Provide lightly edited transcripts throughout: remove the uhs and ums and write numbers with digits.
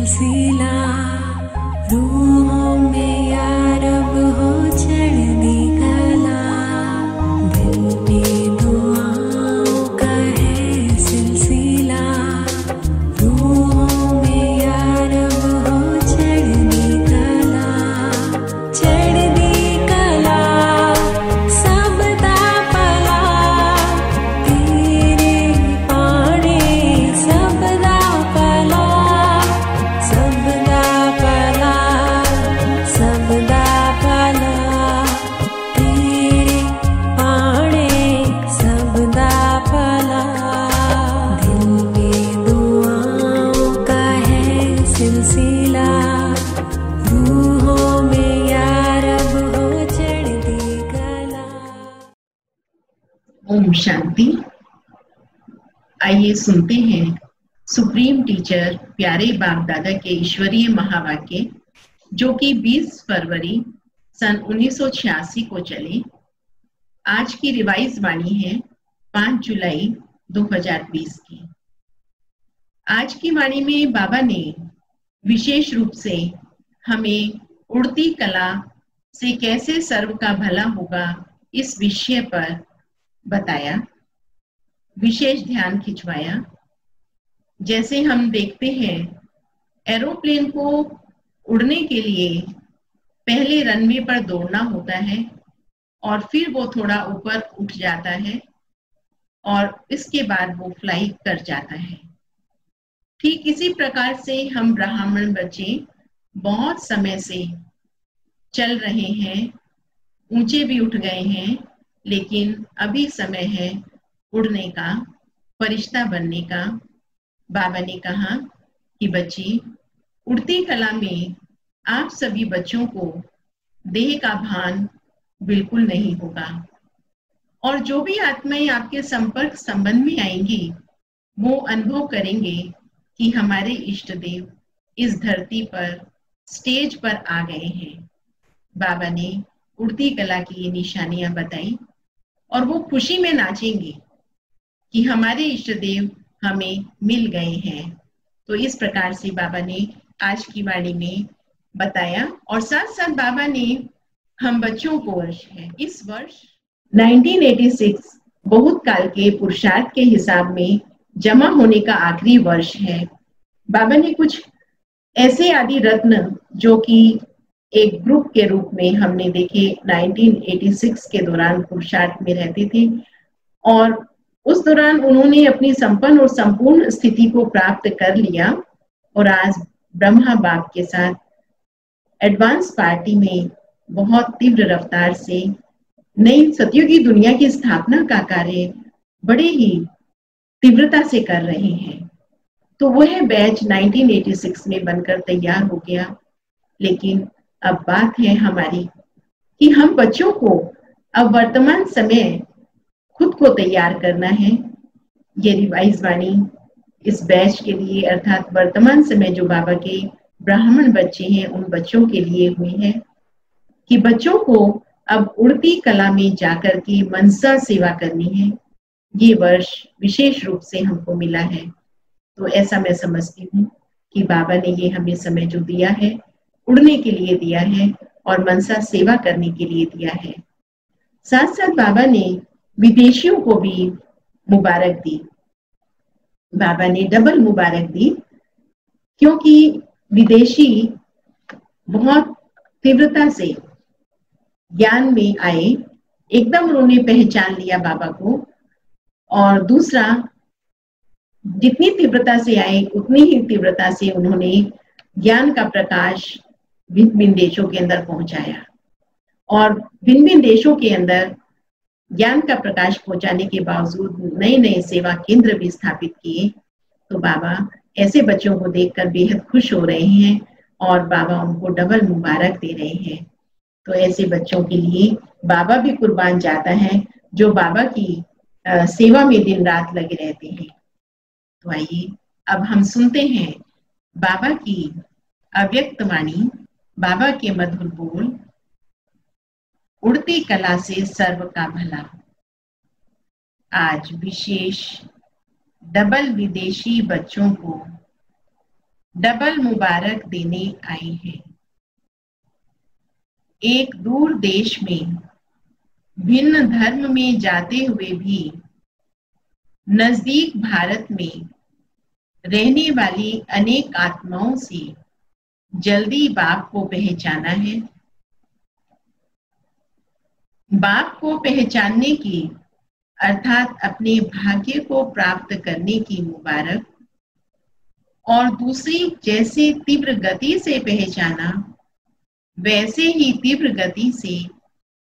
सिलसिला रूहों में यारब हो चढ़ती कला दिल में दुआओं का है सिलसिला रूहों में यारब हो चढ़ती कला सबदा पला तेरे पाने सबदा पला सबदा पला सबदा पला तेरे पाने सबदा पला दिल में दुआओं का है सिलसिला रूहों में यारब हो चढ़ती कला। ओम शांति। आइए सुनते हैं सुप्रीम टीचर प्यारे बाप दादा के ईश्वरीय महावाक्य जो कि 20 फरवरी सन 1986 को चले। आज की रिवाइज वाणी है 5 जुलाई 2020 की। आज की वाणी में बाबा ने विशेष रूप से हमें उड़ती कला से कैसे सर्व का भला होगा इस विषय पर बताया, विशेष ध्यान खिंचवाया। जैसे हम देखते हैं एरोप्लेन को उड़ने के लिए पहले रनवे पर दौड़ना होता है और फिर वो थोड़ा ऊपर उठ जाता है और इसके बाद वो फ्लाई कर जाता है। ठीक इसी प्रकार से हम ब्राह्मण बच्चे बहुत समय से चल रहे हैं, ऊंचे भी उठ गए हैं, लेकिन अभी समय है उड़ने का, फरिश्ता बनने का। बाबा ने कहा कि बच्ची, उड़ती कला में आप सभी बच्चों को देह का भान बिल्कुल नहीं होगा और जो भी आत्माएं आपके संपर्क संबंध में आएंगी वो अनुभव करेंगे कि हमारे इष्ट देव इस धरती पर स्टेज पर आ गए हैं। बाबा ने उड़ती कला की ये निशानियां बताई और वो खुशी में नाचेंगे कि हमारे इष्ट देव हमें मिल गए हैं। तो इस प्रकार से बाबा ने आज की वाणी में बताया और साथ साथ बाबा ने हम बच्चों को इस वर्ष 1986 बहुत काल के पुरुषार्थ के हिसाब में जमा होने का आखिरी वर्ष है। बाबा ने कुछ ऐसे आदि रत्न जो कि एक ग्रुप के रूप में हमने देखे 1986 के दौरान पुरुषार्थ में रहते थे और उस दौरान उन्होंने अपनी संपन्न और संपूर्ण स्थिति को प्राप्त कर लिया और आज ब्रह्मा बाप के साथ एडवांस पार्टी में बहुत तीव्र रफ्तार से नई सतयुगी दुनिया की स्थापना का कार्य बड़े ही तीव्रता से कर रहे हैं। तो वह बैच 1986 में बनकर तैयार हो गया। लेकिन अब बात है हमारी कि हम बच्चों को अब वर्तमान समय खुद को तैयार करना है। ये रिवाइज वाणी इस बैच के लिए अर्थात वर्तमान समय जो बाबा के ब्राह्मण बच्चे हैं उन बच्चों के लिए हुई है कि बच्चों को अब उड़ती कला में जाकर के मनसा सेवा करनी है। ये वर्ष विशेष रूप से हमको मिला है। तो ऐसा मैं समझती हूँ कि बाबा ने ये हमें समय जो दिया है उड़ने के लिए दिया है और मनसा सेवा करने के लिए दिया है। साथ साथ बाबा ने विदेशियों को भी मुबारक दी। बाबा ने डबल मुबारक दी क्योंकि विदेशी बहुत तीव्रता से ज्ञान में आए, एकदम उन्होंने पहचान लिया बाबा को और दूसरा जितनी तीव्रता से आए उतनी ही तीव्रता से उन्होंने ज्ञान का प्रकाश भिन्न भिन्न देशों के अंदर पहुंचाया और भिन्न भिन्न देशों के अंदर ज्ञान का प्रकाश पहुंचाने के बावजूद नए नए सेवा केंद्र भी स्थापित किए। तो बाबा ऐसे बच्चों को देखकर बेहद खुश हो रहे हैं और बाबा उनको डबल मुबारक दे रहे हैं। तो ऐसे बच्चों के लिए बाबा भी कुर्बान जाता है जो बाबा की सेवा में दिन रात लगे रहते हैं। तो आइए अब हम सुनते हैं बाबा की अव्यक्त वाणी, बाबा के मधुर बोल, उड़ती कला से सर्व का भला। आज विशेष डबल विदेशी बच्चों को डबल मुबारक देने आए हैं। एक दूर देश में भिन्न धर्म में जाते हुए भी नजदीक भारत में रहने वाली अनेक आत्माओं से जल्दी बाप को पहचाना है। बाप को पहचानने की अर्थात अपने भाग्य को प्राप्त करने की मुबारक, और दूसरी जैसे तीव्र गति से पहचाना वैसे ही तीव्र गति से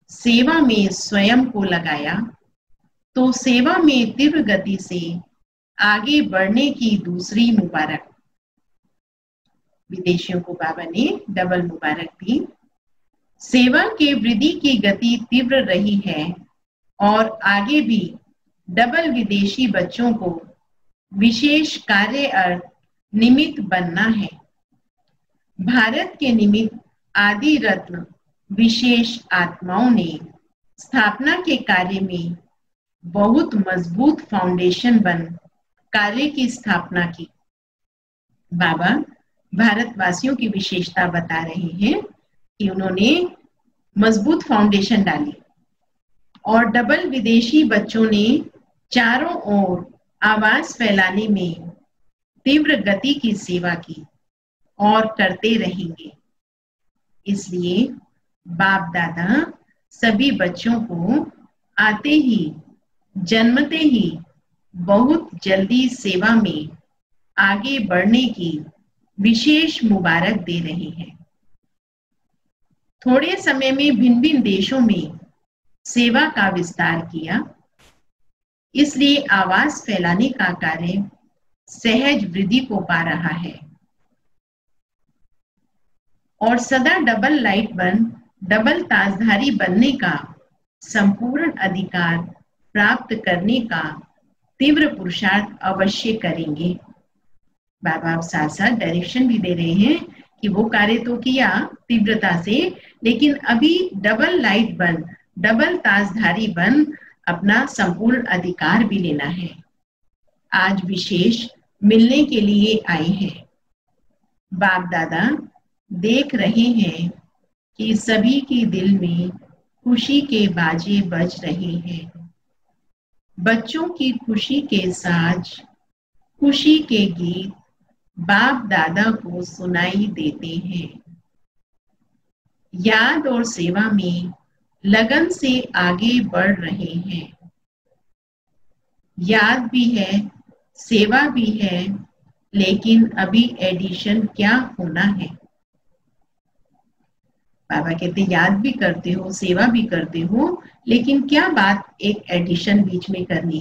सेवा में स्वयं को लगाया तो सेवा में तीव्र गति से आगे बढ़ने की दूसरी मुबारक। विदेशियों को बाबा ने डबल मुबारक दी। सेवा के वृद्धि की गति तीव्र रही है और आगे भी डबल विदेशी बच्चों को विशेष कार्य अर्थ निमित्त बनना है। भारत के निमित्त आदि रत्न विशेष आत्माओं ने स्थापना के कार्य में बहुत मजबूत फाउंडेशन बन कार्य की स्थापना की। बाबा भारतवासियों की विशेषता बता रहे हैं कि उन्होंने मजबूत फाउंडेशन डाली और डबल विदेशी बच्चों ने चारों ओर आवाज फैलाने में तीव्र गति की सेवा की और करते रहेंगे। इसलिए बाप दादा सभी बच्चों को आते ही जन्मते ही बहुत जल्दी सेवा में आगे बढ़ने की विशेष मुबारक दे रहे हैं। थोड़े समय में भिन्न भिन्न देशों में सेवा का विस्तार किया, इसलिए आवाज फैलाने का कार्य सहज वृद्धि को पा रहा है और सदा डबल लाइट बन डबल ताजधारी बनने का संपूर्ण अधिकार प्राप्त करने का तीव्र पुरुषार्थ अवश्य करेंगे। बाबा अब साथ साथ डायरेक्शन भी दे रहे हैं कि वो कार्य तो किया तीव्रता से, लेकिन अभी डबल लाइट बन डबल ताजधारी बन अपना संपूर्ण अधिकार भी लेना है। आज विशेष मिलने के लिए आए हैं। बाप दादा देख रहे हैं कि सभी के दिल में खुशी के बाजे बज रहे हैं। बच्चों की खुशी के साज, खुशी के गीत बाप दादा को सुनाई देते हैं। याद और सेवा में लगन से आगे बढ़ रहे हैं। याद भी है, सेवा भी है, लेकिन अभी एडिशन क्या होना है। बाबा कहते याद भी करते हो, सेवा भी करते हो, लेकिन क्या बात एक एडिशन बीच में करनी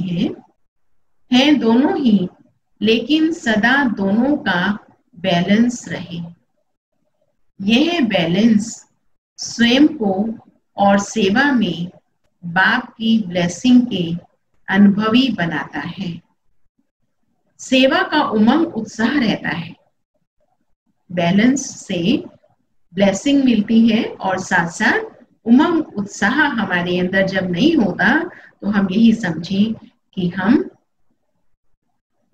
है दोनों ही, लेकिन सदा दोनों का बैलेंस रहे। यह बैलेंस स्वयं को और सेवा में बाप की ब्लेसिंग के अनुभवी बनाता है। सेवा का उमंग उत्साह रहता है। बैलेंस से ब्लेसिंग मिलती है और साथ साथ उमंग उत्साह हमारे अंदर जब नहीं होता तो हम यही समझें कि हम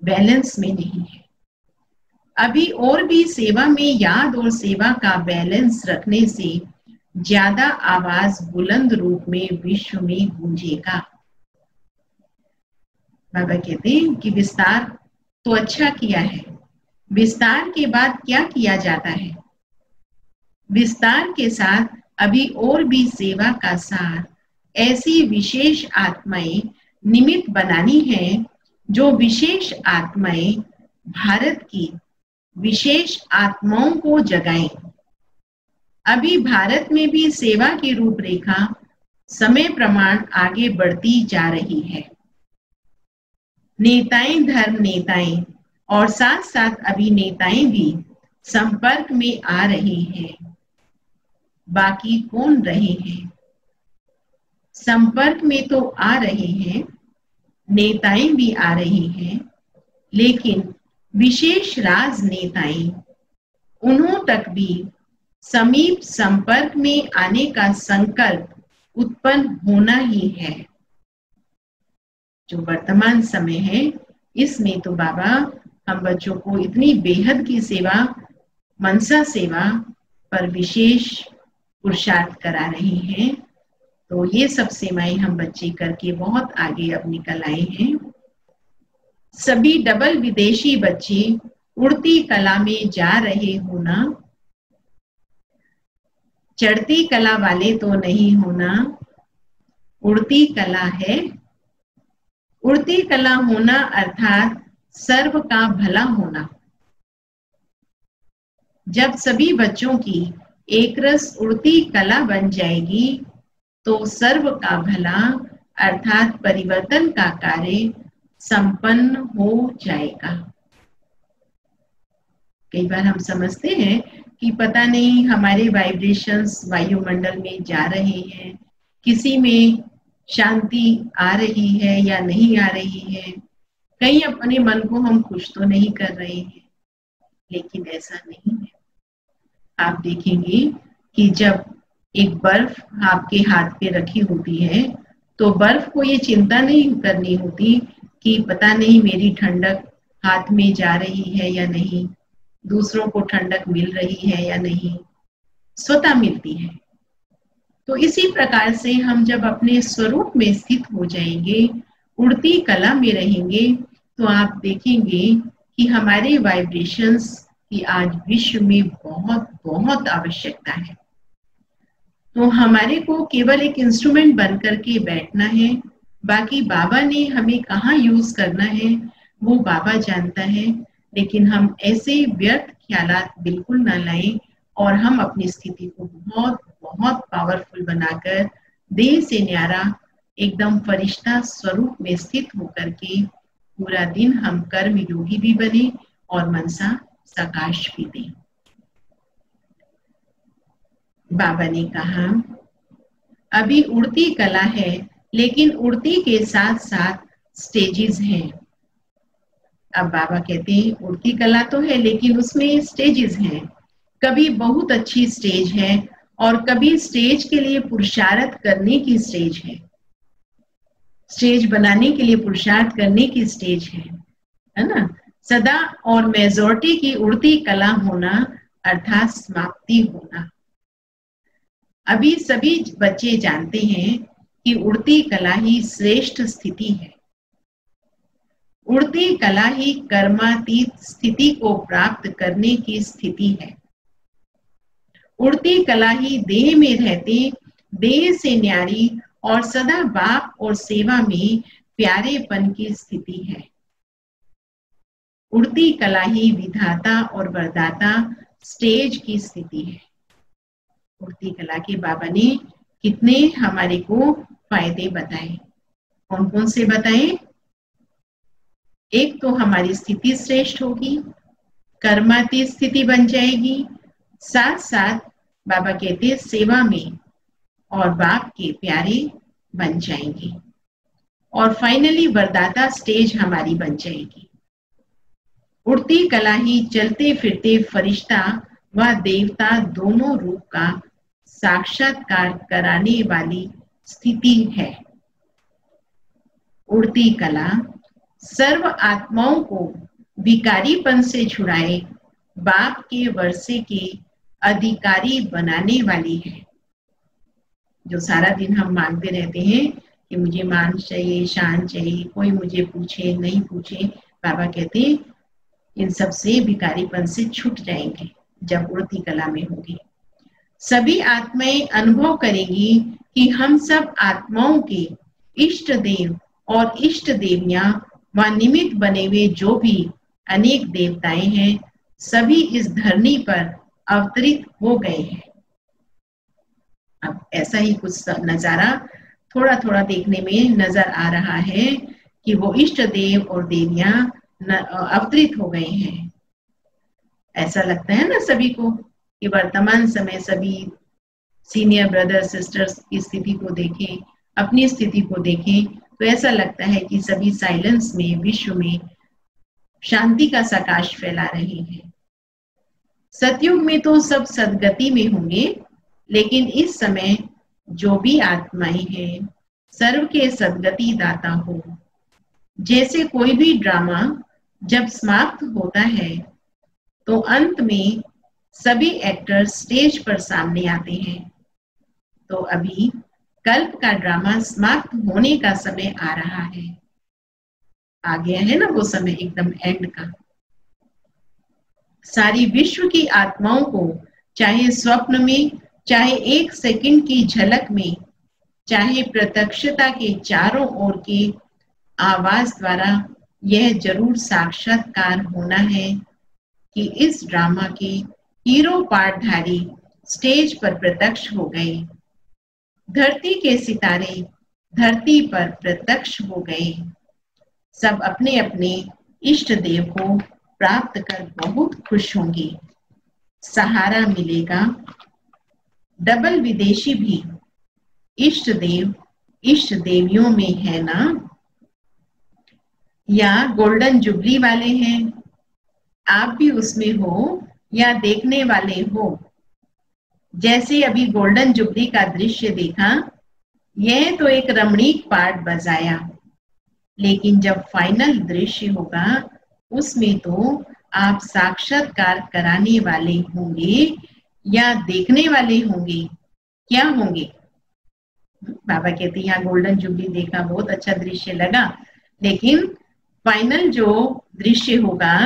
बैलेंस में नहीं है। अभी और भी सेवा में याद और सेवा का बैलेंस रखने से ज्यादा आवाज बुलंद रूप में विश्व में गूंजेगा। बाबा कहते हैं कि विस्तार तो अच्छा किया है, विस्तार के बाद क्या किया जाता है। विस्तार के साथ अभी और भी सेवा का सार ऐसी विशेष आत्माएं निमित्त बनानी है जो विशेष आत्माएं भारत की विशेष आत्माओं को जगाएं। अभी भारत में भी सेवा की रूपरेखा समय प्रमाण आगे बढ़ती जा रही है। नेताएं, धर्म नेताएं और साथ साथ अभिनेताएं भी संपर्क में आ रहे हैं। बाकी कौन रहे हैं? संपर्क में तो आ रहे हैं, नेताएं भी आ रहे हैं, लेकिन विशेष राजनेताएं उन्हों तक भी समीप संपर्क में आने का संकल्प उत्पन्न होना ही है। जो वर्तमान समय है इसमें तो बाबा हम बच्चों को इतनी बेहद की सेवा, मनसा सेवा पर विशेष पुरुषार्थ करा रही हैं। तो ये सब सेवाएं हम बच्चे करके बहुत आगे अब निकल आए हैं। सभी डबल विदेशी बच्चे उड़ती कला में जा रहे हो ना, चढ़ती कला वाले तो नहीं होना, उड़ती कला है। उड़ती कला होना अर्थात सर्व का भला होना। जब सभी बच्चों की एक रस उड़ती कला बन जाएगी तो सर्व का भला अर्थात परिवर्तन का कार्य संपन्न हो जाएगा। कई बार हम समझते हैं कि पता नहीं हमारे वाइब्रेशंस वायुमंडल में जा रहे हैं, किसी में शांति आ रही है या नहीं आ रही है, कहीं अपने मन को हम खुश तो नहीं कर रहे हैं, लेकिन ऐसा नहीं है। आप देखेंगे कि जब एक बर्फ आपके हाथ पे रखी होती है तो बर्फ को ये चिंता नहीं करनी होती कि पता नहीं मेरी ठंडक हाथ में जा रही है या नहीं, दूसरों को ठंडक मिल रही है या नहीं, स्वतः मिलती है। तो इसी प्रकार से हम जब अपने स्वरूप में स्थित हो जाएंगे, उड़ती कला में रहेंगे, तो आप देखेंगे कि हमारे वाइब्रेशंस की आज विश्व में बहुत बहुत आवश्यकता है। तो हमारे को केवल एक इंस्ट्रूमेंट बन करके बैठना है, बाकी बाबा ने हमें कहाँ यूज करना है वो बाबा जानता है। लेकिन हम ऐसे व्यर्थ ख्यालात बिल्कुल ना लाएं और हम अपनी स्थिति को बहुत बहुत पावरफुल बनाकर देह से न्यारा एकदम फरिश्ता स्वरूप में स्थित होकर के पूरा दिन हम कर्म योगी भी बने और मनसा सकाश भी दें। बाबा ने कहा अभी उड़ती कला है, लेकिन उड़ती के साथ साथ स्टेजेस हैं। अब बाबा कहते हैं उड़ती कला तो है लेकिन उसमें स्टेजेस हैं। कभी बहुत अच्छी स्टेज है और कभी स्टेज के लिए पुरुषार्थ करने की स्टेज है, स्टेज बनाने के लिए पुरुषार्थ करने की स्टेज है ना। सदा और मेजॉरिटी की उड़ती कला होना अर्थात समाप्ति होना। अभी सभी बच्चे जानते हैं कि उड़ती कला ही श्रेष्ठ स्थिति है। उड़ती कला ही कर्मातीत स्थिति को प्राप्त करने की स्थिति है। उड़ती कला ही देह में रहते देह से न्यारी और सदा बाप और सेवा में प्यारेपन की स्थिति है। उड़ती कला ही विधाता और वरदाता स्टेज की स्थिति है। उड़ती कला के बाबा ने कितने हमारे को फायदे बताए, कौन कौन से बताए। एक तो हमारी स्थिति श्रेष्ठ होगी, कर्मातीत स्थिति बन जाएगी, साथ साथ बाबा कहते सेवा में और बाप के प्यारे बन जाएंगे, और फाइनली वरदाता स्टेज हमारी बन जाएगी। उड़ती कला ही चलते फिरते फरिश्ता व देवता दोनों रूप का साक्षात्कार कराने वाली स्थिति है। उड़ती कला सर्व आत्माओं को भिखारीपन से छुड़ाए बाप के वर्षे के अधिकारी बनाने वाली है। जो सारा दिन हम मांगते रहते हैं कि मुझे मान चाहिए, शान चाहिए, कोई मुझे पूछे नहीं पूछे, बाबा कहते हैं इन सब से भिखारीपन से छूट जाएंगे जब उड़ती कला में होगी। सभी आत्माएं अनुभव करेंगी कि हम सब आत्माओं के इष्ट देव और इष्ट देवियां व निमित्त बने हुए जो भी अनेक देवताएं हैं, सभी इस धरनी पर अवतरित हो गए हैं। अब ऐसा ही कुछ नजारा थोड़ा थोड़ा देखने में नजर आ रहा है कि वो इष्ट देव और देवियां अवतरित हो गए हैं। ऐसा लगता है ना सभी को कि वर्तमान समय सभी सीनियर ब्रदर सिस्टर्स की स्थिति को देखें, अपनी स्थिति को देखें, तो ऐसा लगता है कि सभी साइलेंस में विश्व में शांति का सकाश फैला रहे हैं। सतयुग में तो सब सदगति में होंगे, लेकिन इस समय जो भी आत्माएं हैं सर्व के सदगति दाता हो। जैसे कोई भी ड्रामा जब समाप्त होता है तो अंत में सभी एक्टर्स स्टेज पर सामने आते हैं। तो अभी कल्प का ड्रामा समाप्त होने का समय आ रहा है। आ गया है ना वो समय एकदम एंड का। सारी विश्व की आत्माओं को चाहे स्वप्न में, चाहे एक सेकंड की झलक में, चाहे प्रत्यक्षता के चारों ओर के आवाज द्वारा यह जरूर साक्षात्कार होना है कि इस ड्रामा के हीरो पार्टधारी स्टेज पर प्रत्यक्ष हो गए। धरती के सितारे धरती पर प्रत्यक्ष हो गए। सब अपने अपने इष्ट देव को प्राप्त कर बहुत खुश होंगे। सहारा मिलेगा। डबल विदेशी भी इष्ट देव इष्ट देवियों में है ना, या गोल्डन जुबली वाले हैं। आप भी उसमें हो या देखने वाले हो। जैसे अभी गोल्डन जुबली का दृश्य देखा, यह तो एक रमणीक पार्ट बजाया, लेकिन जब फाइनल दृश्य होगा उसमें तो आप साक्षात्कार कराने वाले होंगे या देखने वाले होंगे। क्या होंगे? बाबा कहते हैं यहाँ गोल्डन जुबली देखा, बहुत अच्छा दृश्य लगा, लेकिन फाइनल जो दृश्य होगा,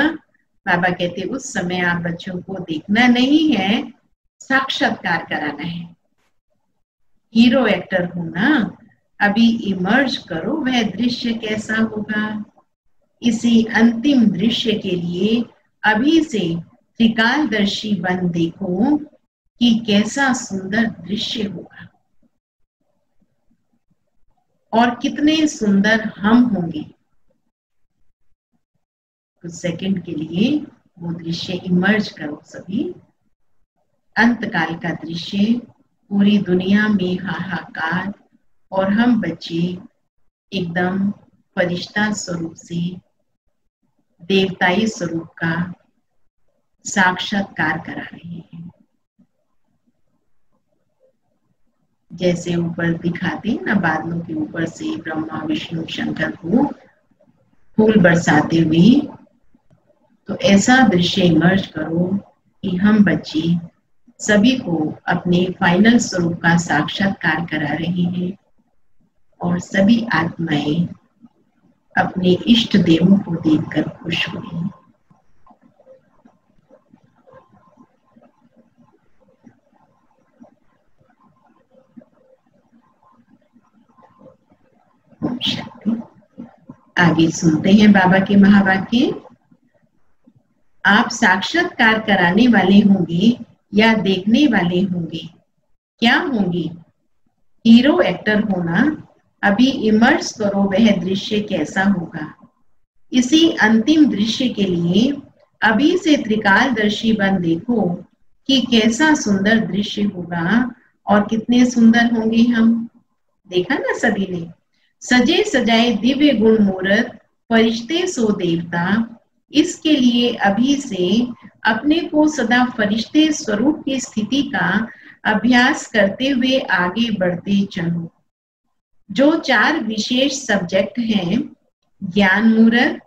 बाबा कहते उस समय आप बच्चों को देखना नहीं है, साक्षात्कार कराना है। हीरो एक्टर हो ना, अभी इमर्ज करो वह दृश्य कैसा होगा। इसी अंतिम दृश्य के लिए अभी से त्रिकालदर्शी बन देखो कि कैसा सुंदर दृश्य होगा और कितने सुंदर हम होंगे। कुछ सेकंड के लिए वो दृश्य इमर्ज करो सभी। अंतकाल का दृश्य, पूरी दुनिया में हाहाकार और हम बच्चे एकदम फरिश्ता स्वरूप से देवताई स्वरूप का साक्षात्कार करा रहे हैं। जैसे ऊपर दिखाते ना बादलों के ऊपर से ब्रह्मा विष्णु शंकर को फूल बरसाते हुए, तो ऐसा दृश्य इमर्ज करो कि हम बच्चे सभी को अपने फाइनल स्वरूप का साक्षात्कार करा रहे हैं और सभी आत्माएं अपने इष्ट देवों को देखकर खुश हुई। आगे सुनते हैं बाबा के महावाक्य। आप साक्षात्कार कराने वाले होंगे या देखने वाले होंगे। क्या होंगे? हीरो एक्टर होना। अभी इमर्ज करो वह दृश्य कैसा होगा। इसी अंतिम दृश्य के लिए अभी से त्रिकालदर्शी बन देखो कि कैसा सुंदर दृश्य होगा और कितने सुंदर होंगे हम। देखा ना सभी ने। सजे सजाए दिव्य गुण मूरत फरिश्ते सो देवता। इसके लिए अभी से अपने को सदा फरिश्ते स्वरूप की स्थिति का अभ्यास करते हुए आगे बढ़ते चलो। जो 4 विशेष सब्जेक्ट हैं, ज्ञान मूर्त,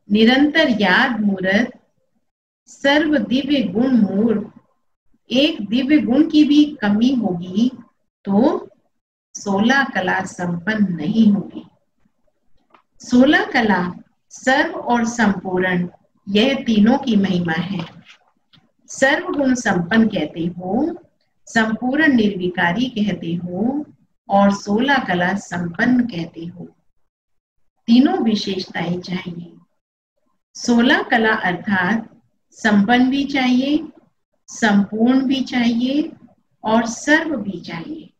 निरंतर याद मूर्त, सर्व दिव्य गुण मूर्त, एक दिव्य गुण की भी कमी होगी तो 16 कला संपन्न नहीं होगी। 16 कला सर्व और संपूर्ण, यह तीनों की महिमा है। सर्व गुण संपन्न कहते हो, संपूर्ण निर्विकारी कहते हो और 16 कला संपन्न कहते हो। तीनों विशेषताएं चाहिए। 16 कला अर्थात संपन्न भी चाहिए, संपूर्ण भी चाहिए और सर्व भी चाहिए।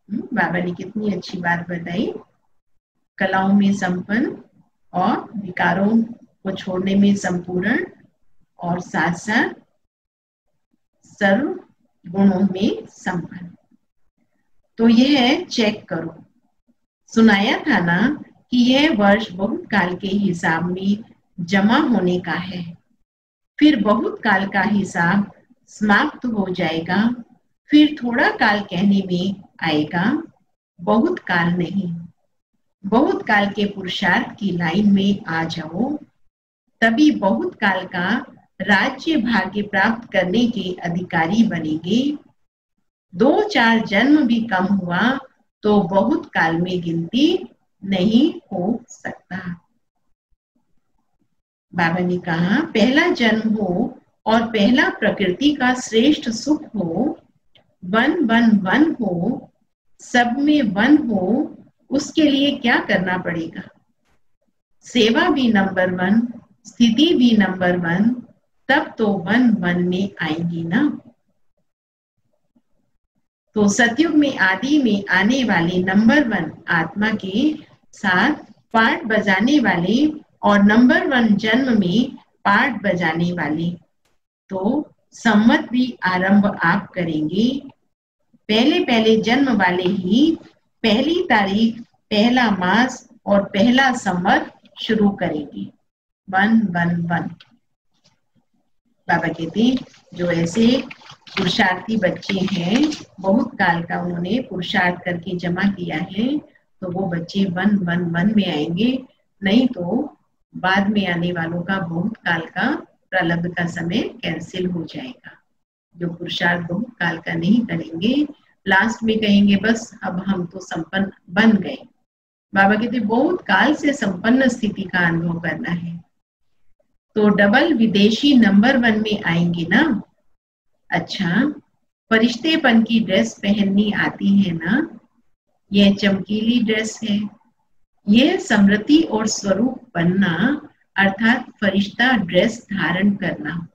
बाबा ने कितनी अच्छी बात बताई। कलाओं में संपन्न और विकारों को छोड़ने में संपूर्ण और साथ साथ सर्व गुणों में संपन्न। तो यह चेक करो। सुनाया था ना कि यह वर्ष बहुत काल के हिसाब में जमा होने का है, फिर बहुत काल का हिसाब समाप्त हो जाएगा, फिर थोड़ा काल कहने में आएगा, बहुत काल नहीं। बहुत काल के पुरुषार्थ की लाइन में आ जाओ तभी बहुत काल का राज्य भाग्य प्राप्त करने के अधिकारी बनेंगे। 2-4 जन्म भी कम हुआ तो बहुत काल में गिनती नहीं हो सकता। बाबा ने कहा पहला जन्म हो और पहला प्रकृति का श्रेष्ठ सुख हो, वन वन वन हो, सब में वन हो, उसके लिए क्या करना पड़ेगा? सेवा भी नंबर 1, स्थिति भी नंबर 1, तब तो वन वन में आएंगी ना। तो सतयुग में आदि में आने वाले नंबर 1 आत्मा के साथ पार्ट बजाने वाले और नंबर 1 जन्म में पार्ट बजाने वाले, तो संवत भी आरंभ आप करेंगे। पहले पहले जन्म वाले ही पहली तारीख, पहला मास और पहला संवत शुरू करेंगे। 111। बाबा कहते हैं जो ऐसे पुरुषार्थी बच्चे हैं, बहुत काल का उन्होंने पुरुषार्थ करके जमा किया है, तो वो बच्चे 111 में आएंगे। नहीं तो बाद में आने वालों का बहुत काल का प्रलब्ध का समय कैंसिल हो जाएगा। जो पुरुषार्थ बहुत काल का नहीं करेंगे, लास्ट में कहेंगे बस अब हम तो संपन्न बन गए। बाबा कहते बहुत काल से संपन्न स्थिति का अनुभव करना है, तो डबल विदेशी नंबर 1 में आएंगे ना। अच्छा, फरिश्तेपन की ड्रेस पहननी आती है ना? यह चमकीली ड्रेस है। यह समृद्धि और स्वरूप बनना अर्थात फरिश्ता ड्रेस धारण करना।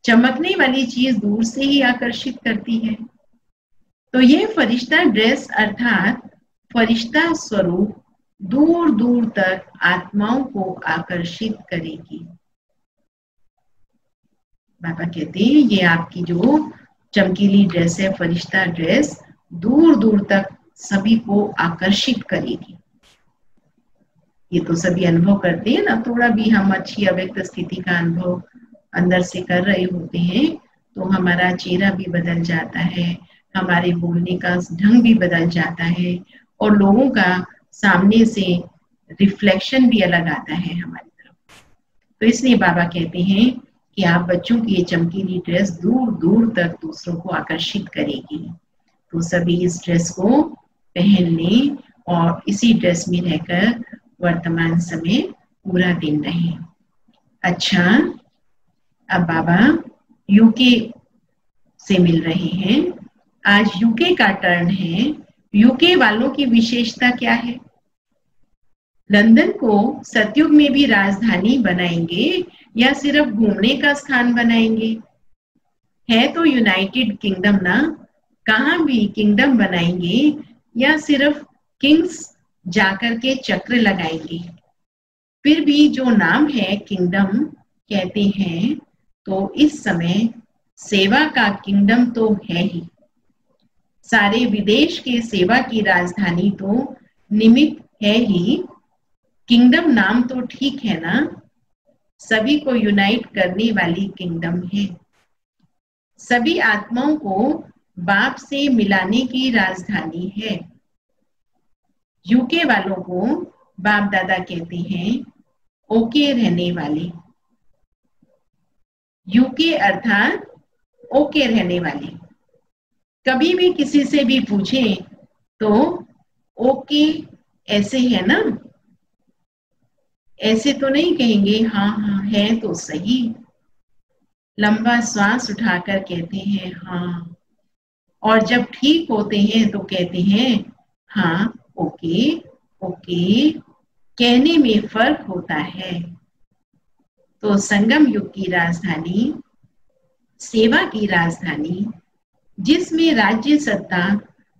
चमकने वाली चीज दूर से ही आकर्षित करती है, तो यह फरिश्ता ड्रेस अर्थात फरिश्ता स्वरूप दूर दूर तक आत्माओं को आकर्षित करेगी। बाबा कहते हैं ये आपकी जो चमकीली ड्रेस है, फरिश्ता ड्रेस, दूर दूर तक सभी को आकर्षित करेगी। ये तो सभी अनुभव करते हैं ना। थोड़ा भी हम अच्छी अव्यक्त स्थिति का अनुभव अंदर से कर रहे होते हैं तो हमारा चेहरा भी बदल जाता है, हमारे बोलने का ढंग भी बदल जाता है और लोगों का सामने से रिफ्लेक्शन भी अलग आता है हमारी तरफ। तो इसलिए बाबा कहते हैं कि आप बच्चों की ये चमकीली ड्रेस दूर दूर तक दूसरों को आकर्षित करेगी। तो सभी इस ड्रेस को पहन लें और इसी ड्रेस में रहकर वर्तमान समय पूरा दिन रहे। अच्छा, अब बाबा यूके से मिल रहे हैं। आज यूके का टर्न है। यूके वालों की विशेषता क्या है? लंदन को सतयुग में भी राजधानी बनाएंगे या सिर्फ घूमने का स्थान बनाएंगे? है तो यूनाइटेड किंगडम ना, कहाँ भी किंगडम बनाएंगे या सिर्फ किंग्स जाकर के चक्र लगाएंगे? फिर भी जो नाम है किंगडम कहते हैं, तो इस समय सेवा का किंगडम तो है ही। सारे विदेश के सेवा की राजधानी तो निमित्त है ही। किंगडम नाम तो ठीक है ना, सभी को यूनाइट करने वाली किंगडम है। सभी आत्माओं को बाप से मिलाने की राजधानी है। यूके वालों को बाप दादा कहते हैं ओके रहने वाले। यूके अर्थात ओके रहने वाले। कभी भी किसी से भी पूछें तो ओके ऐसे है ना, ऐसे तो नहीं कहेंगे, हाँ हाँ है तो सही। लंबा श्वास उठाकर कहते हैं हाँ, और जब ठीक होते हैं तो कहते हैं हाँ ओके ओके। कहने में फर्क होता है। तो संगम युग की राजधानी, सेवा की राजधानी, जिसमें राज्य सत्ता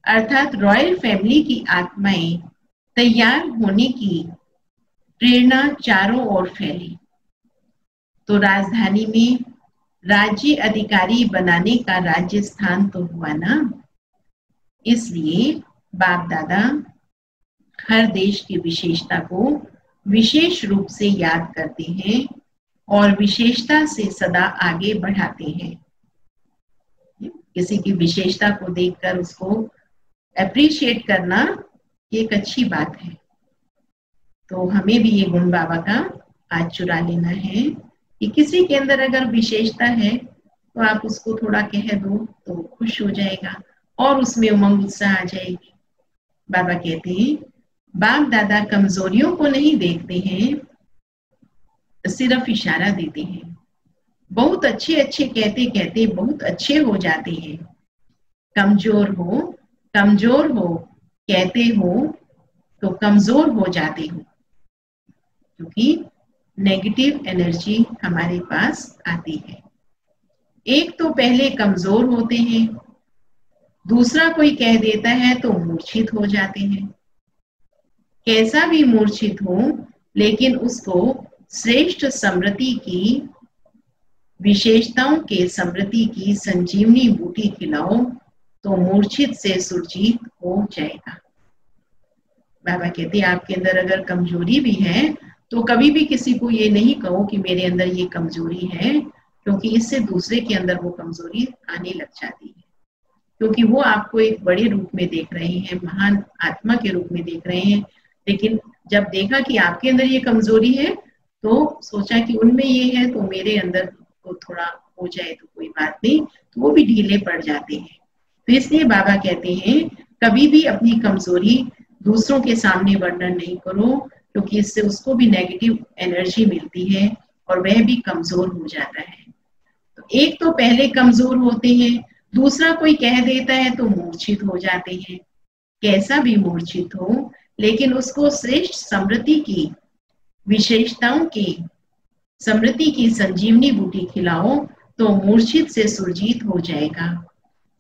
अर्थात रॉयल फैमिली की आत्माएं तैयार होने की प्रेरणा चारों ओर फैली। तो राजधानी में राज्य अधिकारी बनाने का राज्य स्थान तो हुआ ना। इसलिए बाप दादा हर देश की विशेषता को विशेष रूप से याद करते हैं और विशेषता से सदा आगे बढ़ाते हैं। किसी की विशेषता को देखकर उसको अप्रिशिएट करना एक अच्छी बात है। तो हमें भी ये गुण बाबा का आज चुरा लेना है कि किसी के अंदर अगर विशेषता है तो आप उसको थोड़ा कह दो तो खुश हो जाएगा और उसमें उमंग उत्साह आ जाएगी। बाबा कहते हैं बाप दादा कमजोरियों को नहीं देखते हैं, सिर्फ इशारा देते हैं। बहुत अच्छे अच्छे कहते कहते बहुत अच्छे हो जाते हैं। कमजोर हो कहते हो तो कमजोर हो जाते हो, क्योंकि नेगेटिव एनर्जी हमारे पास आती है। एक तो पहले कमजोर होते हैं, दूसरा कोई कह देता है तो मूर्छित हो जाते हैं। कैसा भी मूर्छित हो, लेकिन उसको श्रेष्ठ समृद्धि की विशेषताओं के समृद्धि की संजीवनी बूटी खिलाओ तो मूर्छित से सुरजीत हो जाएगा। बाबा कहते हैं आपके अंदर अगर कमजोरी भी है तो कभी भी किसी को ये नहीं कहो कि मेरे अंदर ये कमजोरी है, क्योंकि इससे दूसरे के अंदर वो कमजोरी आने लग जाती है। क्योंकि वो आपको एक बड़े रूप में देख रहे हैं, महान आत्मा के रूप में देख रहे हैं, लेकिन जब देखा कि आपके अंदर ये कमजोरी है तो सोचा कि उनमें ये है तो मेरे अंदर तो थोड़ा हो जाए तो कोई बात नहीं, तो वो भी ढीले पड़ जाते हैं। तो इसलिए बाबा कहते हैं कभी भी अपनी कमजोरी दूसरों के सामने वर्णन नहीं करो, क्योंकि इससे उसको भी नेगेटिव एनर्जी मिलती है और वह भी कमजोर हो जाता है। तो एक तो पहले कमजोर होते हैं, दूसरा कोई कह देता है तो मूर्छित हो जाते हैं। कैसा भी मूर्छित हो, लेकिन उसको श्रेष्ठ समृद्धि की विशेषताओं की समृद्धि की संजीवनी बूटी खिलाओ तो मूर्छित से सुरजीत हो जाएगा।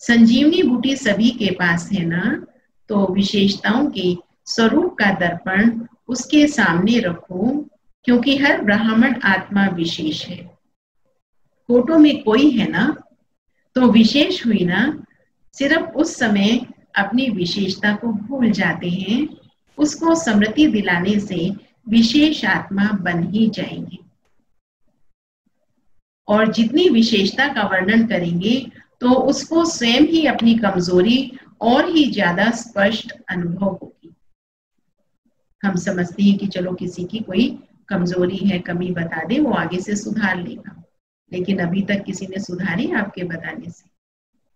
संजीवनी बूटी सभी के पास है ना, तो विशेषताओं के स्वरूप का दर्पण उसके सामने रखो, क्योंकि हर ब्राह्मण आत्मा विशेष है। फोटो में कोई है ना तो विशेष हुई ना, सिर्फ उस समय अपनी विशेषता को भूल जाते हैं। उसको स्मृति दिलाने से विशेष आत्मा बन ही जाएंगे, और जितनी विशेषता का वर्णन करेंगे तो उसको स्वयं ही अपनी कमजोरी और ही ज्यादा स्पष्ट अनुभव होगी। हम समझते हैं कि चलो किसी की कोई कमजोरी है, कमी बता दे, वो आगे से सुधार लेगा, लेकिन अभी तक किसी ने सुधारी आपके बताने से?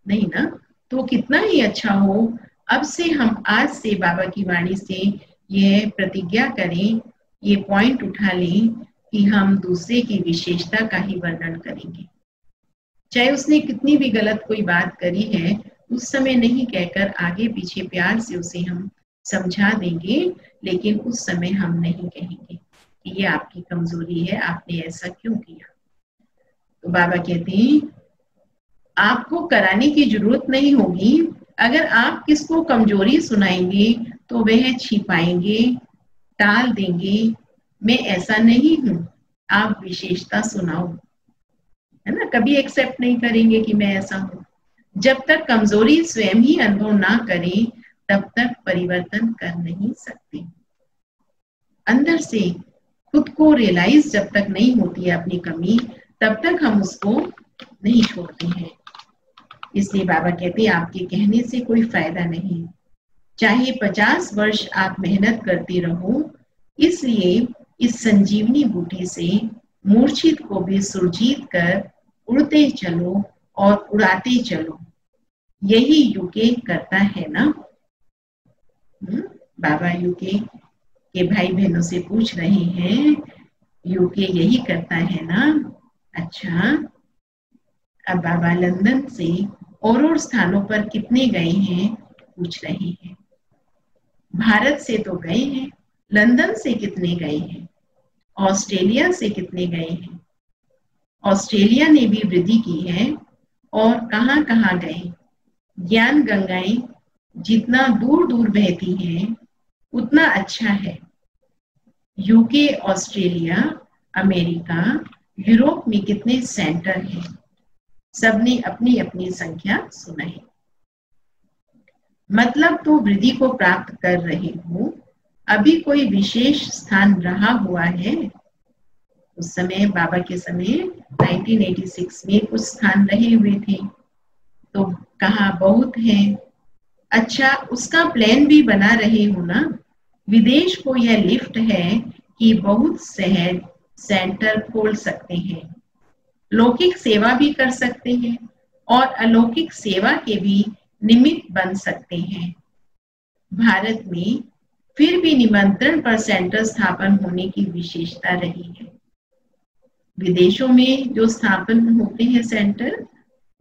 नहीं ना। तो कितना ही अच्छा हो, अब से हम आज से बाबा की वाणी से यह प्रतिज्ञा करें, ये पॉइंट उठा लें कि हम दूसरे की विशेषता का ही वर्णन करेंगे। चाहे उसने कितनी भी गलत कोई बात करी है, उस समय नहीं कहकर आगे पीछे प्यार से उसे हम समझा देंगे, लेकिन उस समय हम नहीं कहेंगे कि ये आपकी कमजोरी है, आपने ऐसा क्यों किया। तो बाबा कहते हैं आपको कराने की जरूरत नहीं होगी। अगर आप किसको कमजोरी सुनाएंगे तो वह छिपाएंगे, टाल देंगे, मैं ऐसा नहीं हूं, आप विशेषता सुनाओ, है ना। कभी एक्सेप्ट नहीं करेंगे कि मैं ऐसा हूं। जब तक कमजोरी स्वयं ही अनुभव ना करें तब तक परिवर्तन कर नहीं सकते। अंदर से खुद को रियलाइज जब तक नहीं होती है अपनी कमी, तब तक हम उसको नहीं छोड़ते हैं। इसलिए बाबा कहते हैं आपके कहने से कोई फायदा नहीं, चाहे 50 वर्ष आप मेहनत करते रहो। इसलिए इस संजीवनी बूटी से मूर्छित को भी सुरजीत कर उड़ते चलो और उड़ाते चलो, यही यूके करता है ना। बाबा यूके के भाई बहनों से पूछ रहे हैं, यूके यही करता है ना? अच्छा, अब बाबा लंदन से और स्थानों पर कितने गए हैं पूछ रहे हैं। भारत से तो गए हैं, लंदन से कितने गए हैं, ऑस्ट्रेलिया से कितने गए हैं। ऑस्ट्रेलिया ने भी वृद्धि की है, और कहां कहां गए। ज्ञान गंगाएं जितना दूर दूर बहती हैं उतना अच्छा है। यूके, ऑस्ट्रेलिया, अमेरिका, यूरोप में कितने सेंटर हैं, सबने अपनी अपनी संख्या सुनाई। मतलब तो वृद्धि को प्राप्त कर रहे हो। अभी कोई विशेष स्थान रहा हुआ है? उस समय बाबा के समय 1986 में कुछ स्थान रहे हुए थे, तो कहा बहुत है। अच्छा, उसका प्लान भी बना रहे हो ना। विदेश को यह लिफ्ट है कि बहुत सहज सेंटर खोल सकते हैं, लौकिक सेवा भी कर सकते हैं और अलौकिक सेवा के भी निमित्त बन सकते हैं। भारत में फिर भी निमंत्रण पर सेंटर स्थापन होने की विशेषता रही है। विदेशों में जो स्थापन होते हैं सेंटर,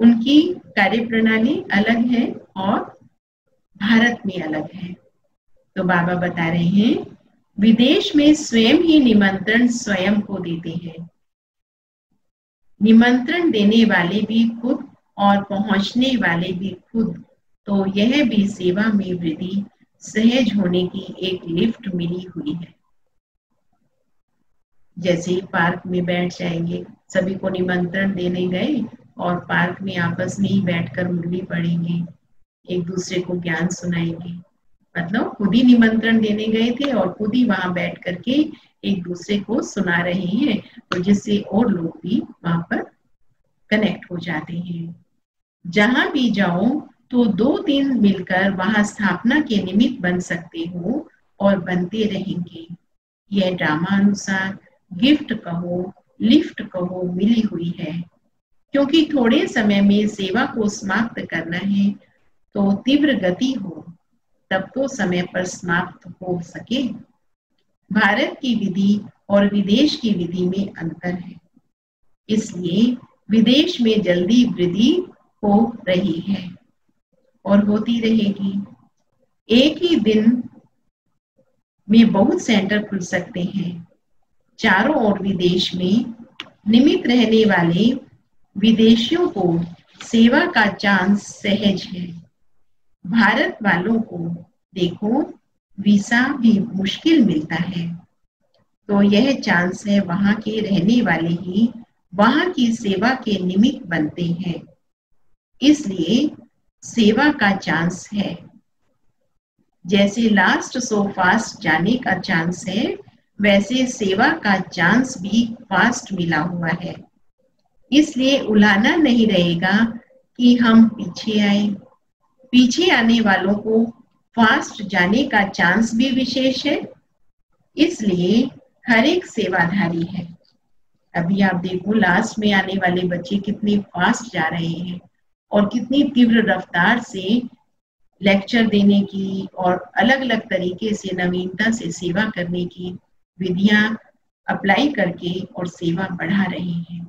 उनकी कार्यप्रणाली अलग है और भारत में अलग है। तो बाबा बता रहे हैं, विदेश में स्वयं ही निमंत्रण स्वयं को देते हैं। निमंत्रण देने वाले भी खुद और पहुंचने वाले भी खुद। तो यह भी सेवा में वृद्धि सहज होने की एक लिफ्ट मिली हुई है। जैसे पार्क में बैठ जाएंगे, सभी को निमंत्रण देने गए और पार्क में आपस में ही बैठकर मुरली पढ़ेंगे, एक दूसरे को ज्ञान सुनाएंगे। मतलब खुद ही निमंत्रण देने गए थे और खुद ही वहां बैठ करके एक दूसरे को सुना रहे हैं, तो जिससे और लोग भी वहां पर कनेक्ट हो जाते हैं। जहां भी जाओ तो 2-3 मिलकर वहां स्थापना के निमित्त बन सकते हो और बनते रहेंगे। यह ड्रामा अनुसार गिफ्ट कहो, लिफ्ट कहो, मिली हुई है। क्योंकि थोड़े समय में सेवा को समाप्त करना है तो तीव्र गति हो, तब तो समय पर समाप्त हो सके। भारत की विधि और विदेश की विधि में अंतर है, इसलिए विदेश में जल्दी वृद्धि हो रही है और होती रहेगी। एक ही दिन में बहुत सेंटर खुल सकते हैं। चारों ओर विदेश में निमित रहने वाले विदेशियों को सेवा का चांस सहज है। भारत वालों को देखो, वीसा भी मुश्किल मिलता है, तो यह चांस है वहां के रहने वाले ही वहां की सेवा के निमित्त बनते हैं, इसलिए सेवा का चांस है। जैसे लास्ट सो फास्ट जाने का चांस है, वैसे सेवा का चांस भी फास्ट मिला हुआ है। इसलिए उलाहना नहीं रहेगा कि हम पीछे आए। पीछे आने वालों को फास्ट जाने का चांस भी विशेष है, इसलिए हर एक सेवाधारी है। अभी आप देखो, लास्ट में आने वाले बच्चे कितने फास्ट जा रहे हैं और कितनी तीव्र रफ्तार से लेक्चर देने की और अलग अलग तरीके से नवीनता से सेवा करने की विधियां अप्लाई करके और सेवा बढ़ा रहे हैं।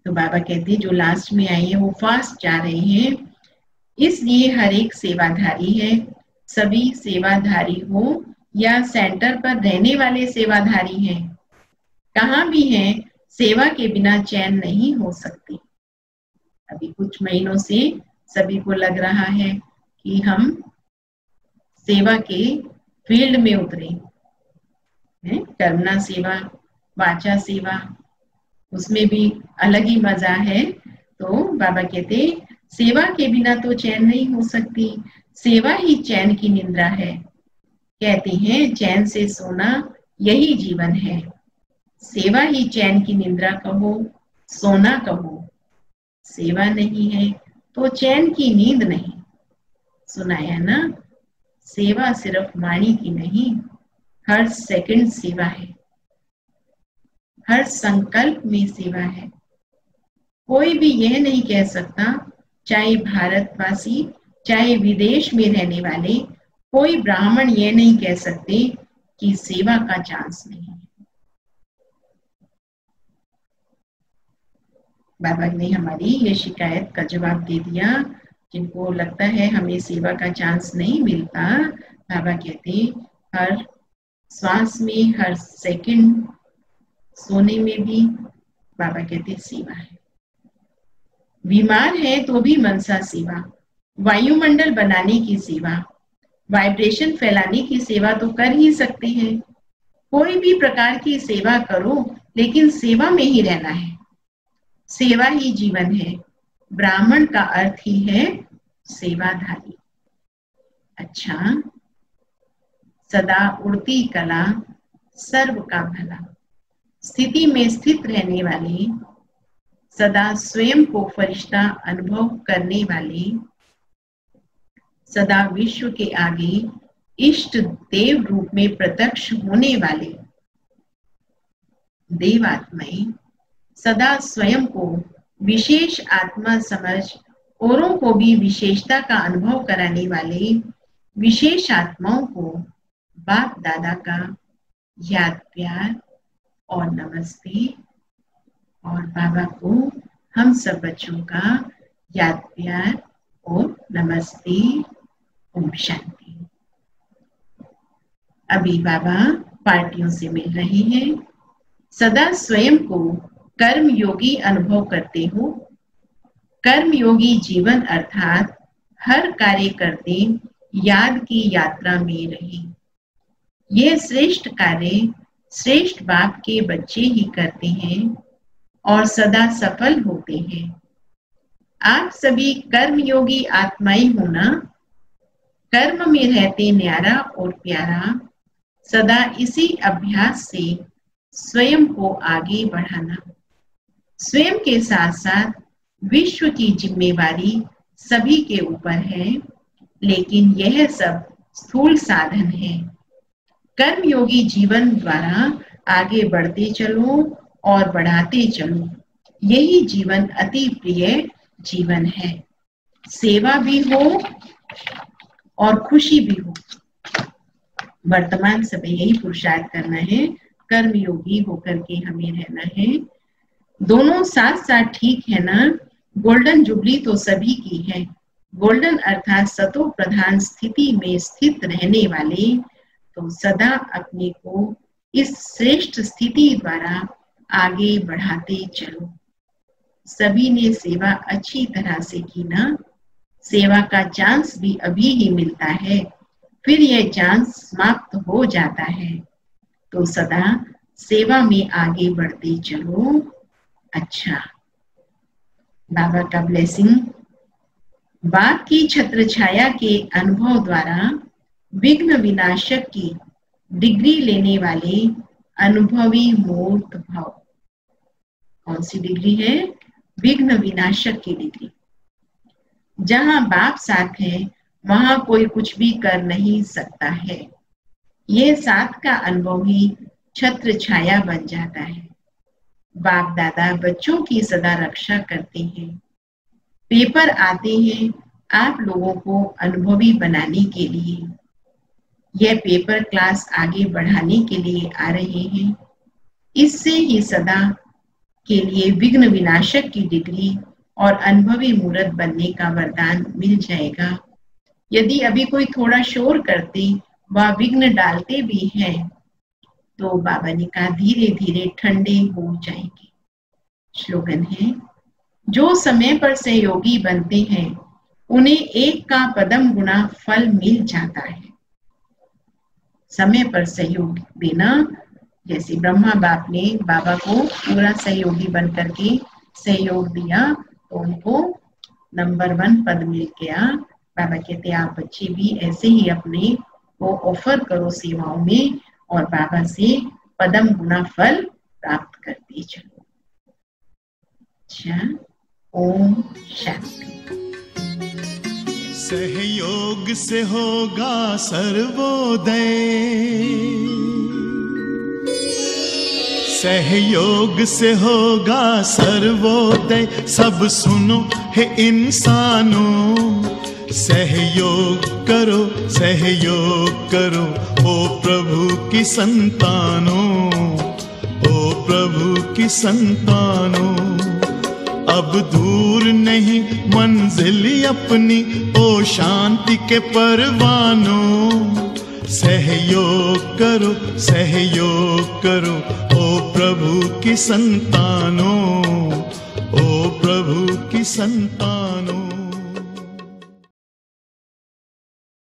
तो बाबा कहते हैं जो लास्ट में आए हैं वो फास्ट जा रहे हैं, इसलिए हर एक सेवाधारी है। सभी सेवाधारी हो या सेंटर पर रहने वाले सेवाधारी हैं, कहाँ भी हैं, सेवा के बिना चैन नहीं हो सकती। अभी कुछ महीनों से सभी को लग रहा है कि हम सेवा के फील्ड में उतरे हैं। कर्मणा सेवा, वाचा सेवा, उसमें भी अलग ही मजा है। तो बाबा कहते सेवा के बिना तो चैन नहीं हो सकती, सेवा ही चैन की निद्रा है। कहते हैं चैन से सोना यही जीवन है। सेवा ही चैन की निद्रा कहो, सोना कहो। सेवा नहीं है तो चैन की नींद नहीं। सुनाया ना, सेवा सिर्फ वाणी की नहीं, हर सेकंड सेवा है, हर संकल्प में सेवा है। कोई भी यह नहीं कह सकता, चाहे भारतवासी चाहे विदेश में रहने वाले, कोई ब्राह्मण यह नहीं कह सकते कि सेवा का चांस नहीं है। बाबा ने हमारी ये शिकायत का जवाब दे दिया। जिनको लगता है हमें सेवा का चांस नहीं मिलता, बाबा कहते हर श्वास में, हर सेकंड, सोने में भी बाबा कहते सेवा है। बीमार है तो भी मनसा सेवा, वायुमंडल बनाने की सेवा, वाइब्रेशन फैलाने की सेवा तो कर ही सकते हैं। कोई भी प्रकार की सेवा करो, लेकिन सेवा में ही रहना है। सेवा ही जीवन है। ब्राह्मण का अर्थ ही है सेवाधारी। अच्छा, सदा उड़ती कला, सर्व का भला, स्थिति में स्थित रहने वाले, सदा स्वयं को फरिश्ता अनुभव करने वाले, सदा विश्व के आगे इष्ट देव रूप में प्रत्यक्ष होने वाले, देवात्माएं सदा स्वयं को विशेष आत्मा समझ औरों को भी विशेषता का अनुभव कराने वाले विशेष आत्माओं को बाप दादा का याद प्यार और नमस्ते, और बाबा को हम सब बच्चों का याद प्यार और नमस्ते। ओम शांति। अभी बाबा पार्टियों से मिल रहे हैं। सदा स्वयं को कर्म योगी अनुभव करते हो। कर्म योगी जीवन अर्थात हर कार्य करते याद की यात्रा में रहे। यह श्रेष्ठ कार्य श्रेष्ठ बाप के बच्चे ही करते हैं और सदा सफल होते हैं। आप सभी कर्म योगी आत्माएं हो ना। कर्म में रहते न्यारा और प्यारा, सदा इसी अभ्यास से स्वयं को आगे बढ़ाना। स्वयं के साथ साथ विश्व की जिम्मेवारी सभी के ऊपर है, लेकिन यह सब स्थूल साधन है। कर्मयोगी जीवन द्वारा आगे बढ़ते चलो और बढ़ाते चलो। यही जीवन अति प्रिय जीवन है। सेवा भी हो और खुशी भी हो। वर्तमान समय यही पुरुषार्थ करना है। कर्मयोगी होकर के हमें रहना है। दोनों साथ साथ ठीक है ना। गोल्डन जुबली तो सभी की है। गोल्डन अर्थात सतो प्रधान स्थिति में स्थित रहने वाले, तो सदा अपने को इस श्रेष्ठ स्थिति द्वारा आगे बढ़ाते चलो। सभी ने सेवा अच्छी तरह से की ना। सेवा का चांस भी अभी ही मिलता है, फिर यह चांस समाप्त हो जाता है। तो सदा सेवा में आगे बढ़ते चलो। अच्छा, बाबा का ब्लेसिंग। बाप की छत्र छाया के अनुभव द्वारा विघ्न विनाशक की डिग्री लेने वाले अनुभवी मूर्त भाव। कौन सी डिग्री है? विघ्न विनाशक की डिग्री। जहां बाप साथ है वहां कोई कुछ भी कर नहीं सकता है। यह साथ का अनुभव ही छत्र छाया बन जाता है। बाप दादा बच्चों की सदा रक्षा करते हैं। पेपर आते हैं आप लोगों को अनुभवी बनाने के लिए। यह पेपर क्लास आगे बढ़ाने के लिए आ रहे हैं। इससे ही सदा के लिए विघ्न विनाशक की डिग्री और अनुभवी मूर्त बनने का वरदान मिल जाएगा। यदि अभी कोई थोड़ा शोर करते व विघ्न डालते भी हैं, तो बाबा ने कहा धीरे धीरे ठंडे हो जाएंगे। स्लोगन है, जो समय पर सहयोगी बनते हैं उन्हें एक का पदम गुना फल मिल जाता है। समय पर सहयोग देना, जैसे ब्रह्मा बाप ने बाबा को पूरा सहयोगी बन करके सहयोग दिया तो उनको नंबर 1 पद मिल गया। बाबा कहते आप बच्चे भी ऐसे ही अपने को ऑफर करो सेवाओं में और बाबा से पदम गुना फल प्राप्त करते चलो। अच्छा, ओम शांति। सहयोग से होगा सर्वोदय, सहयोग से होगा सर्वोदय। सब सुनो हे इंसानों, सहयोग करो सहयोग करो। ओ प्रभु की संतानों, ओ प्रभु की संतानों। अब दूर नहीं मंजिल अपनी, ओ शांति के परवानों। सहयोग करो सहयोग करो। ओ प्रभु की संतानों, ओ प्रभु की संतानों।